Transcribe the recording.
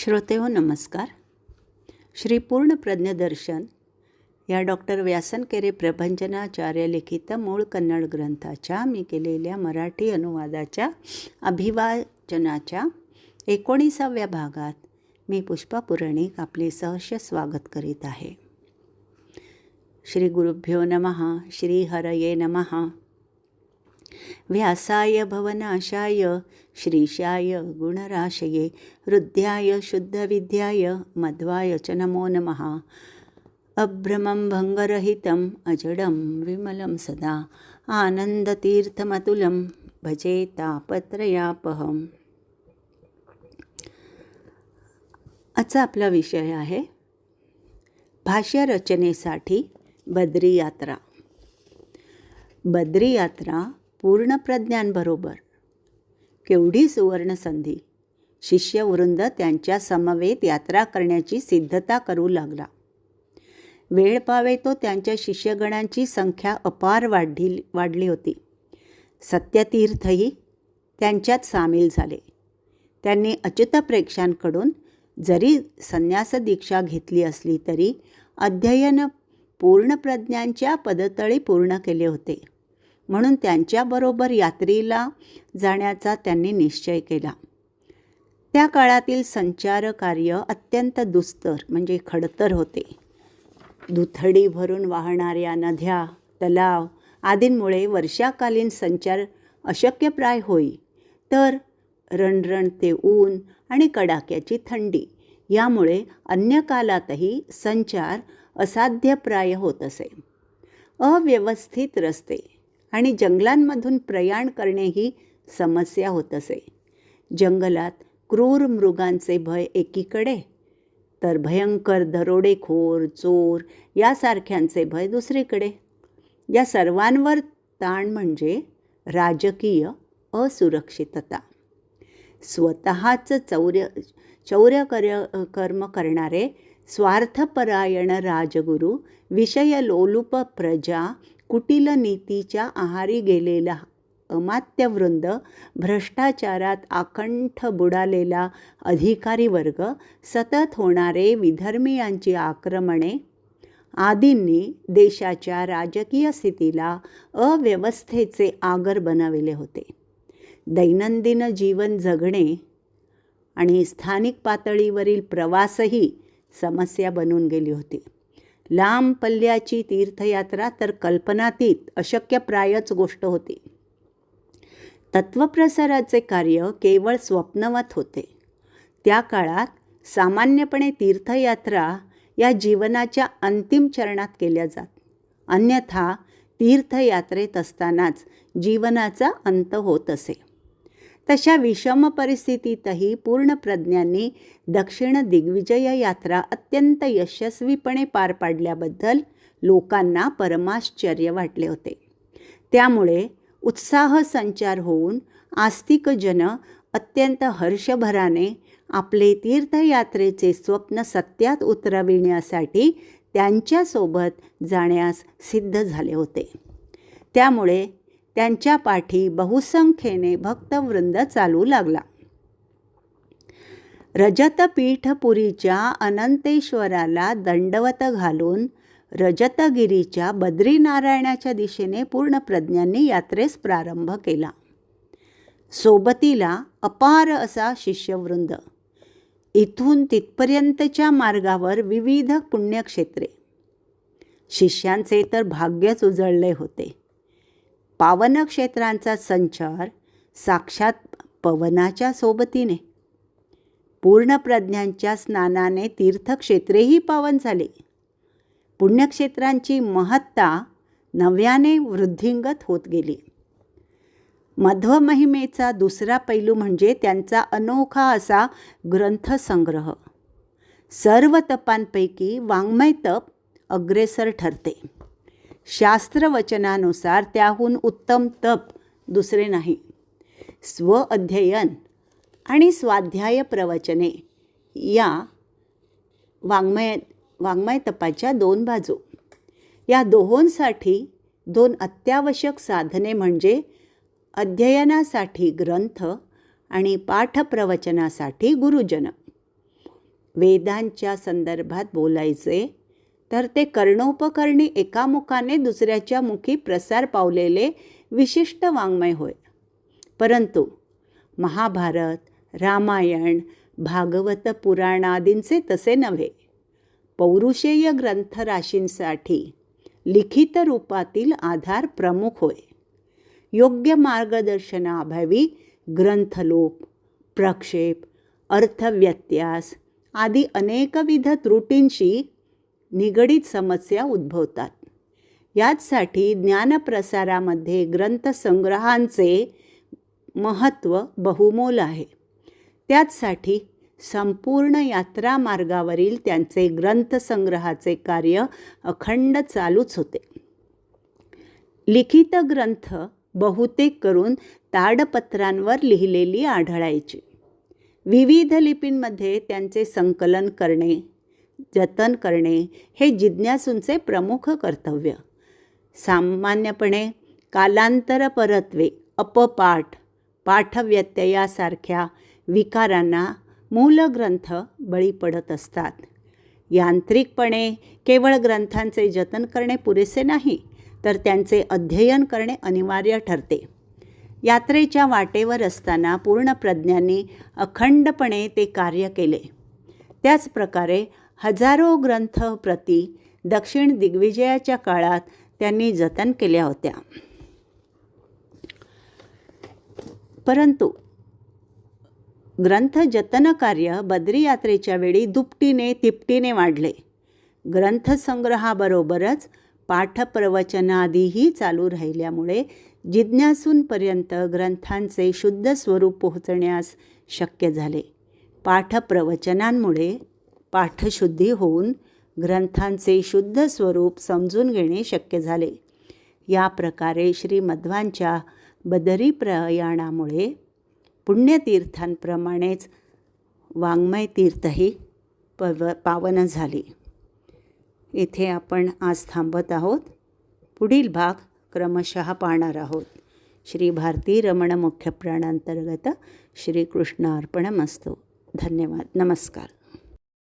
श्रोतेहो नमस्कार. श्री पूर्ण प्रज्ञदर्शन या डॉक्टर व्यासनकेरे प्रभंजनाचार्य लिखित मूळ कन्नड ग्रंथाच्या मी केलेल्या मराठी अनुवादाच्या अभिवाचनाच्या 19व्या भागात मी पुष्पा पुराणिक आपले सहर्ष स्वागत करीत आहे. श्री गुरुभ्यो नमः. श्री हरये नमः. व्यासाय भवनाशाय श्रीशाय गुणराशये हृद्याय शुद्धविद्याय मध्वाय च नमो नमः. अभ्रमं भंगरहितं अजडं विमलं सदा आनंदतीर्थमतुलं भजे तापत्रयापहम्. आजचा आपला विषय आहे भाष्य रचनेसाठी बद्री यात्रा. बद्री यात्रा पूर्णप्रज्ञांबरोबर केवढी सुवर्ण संधी. शिष्यवृंद त्यांच्या समवेत यात्रा करण्याची सिद्धता करू लागला. वेळ पावे तो त्यांच्या शिष्यगणांची संख्या अपार वाढली होती. सत्यतीर्थही त्यांच्यात सामील झाले. त्यांनी अच्युत प्रेक्षांकडून जरी संन्यास दीक्षा घेतली असली तरी अध्ययन पूर्णप्रज्ञांच्या पदतळी पूर्ण केले होते. म्हणून त्यांच्याबरोबर यात्रेला जाण्याचा त्यांनी निश्चय केला. त्या काळातील संचार कार्य अत्यंत दुस्तर म्हणजे खडतर होते. दुथडी भरून वाहणाऱ्या नद्या, तलाव आदींमुळे वर्षाकालीन संचार अशक्यप्राय होई, तर रणरणते ऊन आणि कडाक्याची थंडी यामुळे अन्य कालातही संचार असाध्यप्राय होत असे. अव्यवस्थित रस्ते आणि जंगलांमधून प्रयाण करणे ही समस्या होत असे. जंगलात क्रूर मृगांचे भय एकीकडे, तर भयंकर दरोडेखोर, चोर यासारख्यांचे भय दुसरीकडे. या सर्वांवर ताण म्हणजे राजकीय असुरक्षितता. स्वतःच कर्म करणारे स्वार्थपरायण राजगुरू, विषयलोलुप प्रजा, कुटिल नीतीच्या आहारी गेलेला अमात्यवृंद, भ्रष्टाचारात आकंठ बुडालेला अधिकारी वर्ग, सतत होणारे विधर्मीयांची आक्रमणे आदींनी देशाच्या राजकीय स्थितीला अव्यवस्थेचे आगर बनविले होते. दैनंदिन जीवन जगणे आणि स्थानिक पातळीवरील प्रवासही समस्या बनून गेली होती. लांब पल्ल्याची तीर्थयात्रा तर कल्पनातीत अशक्यप्रायच गोष्ट होती. तत्वप्रसाराचे कार्य केवळ स्वप्नवत होते. त्या काळात सामान्यपणे तीर्थयात्रा या जीवनाच्या अंतिम चरणात केल्या जात. अन्यथा तीर्थयात्रेत असतानाच जीवनाचा अंत होत असे. तशा विषम परिस्थितीतही पूर्णप्रज्ञांनी दक्षिण दिग्विजय यात्रा अत्यंत यशस्वीपणे पार पाडल्याबद्दल लोकांना परमाश्चर्य वाटले होते. त्यामुळे उत्साह संचार होऊन आस्तिक जन अत्यंत हर्षभराने आपले तीर्थयात्रेचे स्वप्न सत्यात उतरविण्यासाठी त्यांच्यासोबत जाण्यास सिद्ध झाले होते. त्यामुळे त्यांच्या पाठी बहुसंख्येने भक्तवृंद चालू लागला. रजतपीठपुरीच्या अनंतेश्वराला दंडवत घालून रजतगिरीच्या बद्रीनारायणाच्या दिशेने पूर्णप्रज्ञांनी यात्रेस प्रारंभ केला. सोबतीला अपार असा शिष्यवृंद. इथून तिथपर्यंतच्या मार्गावर विविध पुण्यक्षेत्रे. शिष्यांचे तर भाग्यच उजळले होते. पावन क्षेत्रांचा संचार साक्षात पवनाच्या सोबतीने. पूर्णप्रज्ञांच्या स्नानाने तीर्थक्षेत्रेही पावन झाले. पुण्यक्षेत्रांची महत्ता नव्याने वृद्धिंगत होत गेली. मध्वमहिमेचा दुसरा पैलू म्हणजे त्यांचा अनोखा असा ग्रंथसंग्रह. सर्व तपांपैकी वाङ्मय तप अग्रेसर ठरते. शास्त्रवचनानुसार त्याहून उत्तम तप दुसरे नाही. स्वअध्ययन आणि स्वाध्याय प्रवचने या वाङ्मय तपाच्या दोन बाजू. या दोहोंसाठी दोन अत्यावश्यक साधने म्हणजे अध्ययनासाठी ग्रंथ आणि पाठप्रवचनासाठी गुरुजन. वेदांच्या संदर्भात बोलायचे तर ते कर्णोपकर्णी एकामुखाने दुसऱ्याच्या मुखी प्रसार पावलेले विशिष्ट वाङ्मय होय. परंतु महाभारत, रामायण, भागवत पुराणादींचे तसे नव्हे. पौरुषेय ग्रंथराशींसाठी लिखित रूपातील आधार प्रमुख होय. योग्य मार्गदर्शनाअभावी ग्रंथलोप, प्रक्षेप, अर्थव्यत्यास आदी अनेकविध त्रुटींशी निगडीत समस्या उद्भवतात. याचसाठी ज्ञानप्रसारामध्ये ग्रंथसंग्रहांचे महत्त्व बहुमोल आहे. त्याचसाठी संपूर्ण यात्रामार्गावरील त्यांचे ग्रंथसंग्रहाचे कार्य अखंड चालूच होते. लिखित ग्रंथ बहुतेक करून ताडपत्रांवर लिहिलेली आढळायची. विविध लिपींमध्ये त्यांचे संकलन करणे, जतन करणे हे जिज्ञासूंचे प्रमुख कर्तव्य. सामान्यपणे कालांतरपरत्वे, अपपाठ, पाठव्यत्ययासारख्या विकारांना मूलग्रंथ बळी पडत असतात. यांत्रिकपणे केवळ ग्रंथांचे जतन करणे पुरेसे नाही, तर त्यांचे अध्ययन करणे अनिवार्य ठरते. यात्रेच्या वाटेवर असताना पूर्ण प्रज्ञांनी अखंडपणे ते कार्य केले. त्याचप्रकारे हजारो ग्रंथप्रती दक्षिण दिग्विजयाच्या काळात त्यांनी जतन केल्या होत्या. परंतु ग्रंथ जतन कार्य बद्री यात्रेच्या वेळी दुपटीने तिपटीने वाढले. ग्रंथसंग्रहाबरोबरच पाठप्रवचनादीही चालू राहिल्यामुळे जिज्ञासूंपर्यंत ग्रंथांचे शुद्ध स्वरूप पोहोचण्यास शक्य झाले. पाठप्रवचनांमुळे पाठशुद्धी होऊन ग्रंथांचे शुद्ध स्वरूप समजून घेणे शक्य झाले. या प्रकारे श्रीमध्वांच्या बदरी प्रयाणामुळे पुण्यतीर्थांप्रमाणेच वाङ्मय तीर्थही पावन झाली. इथे आपण आज थांबत आहोत. पुढील भाग क्रमशः पाहणार आहोत. श्री भारती रमण मुख्य प्राणांतर्गत श्रीकृष्णार्पणमस्तु. धन्यवाद. नमस्कार.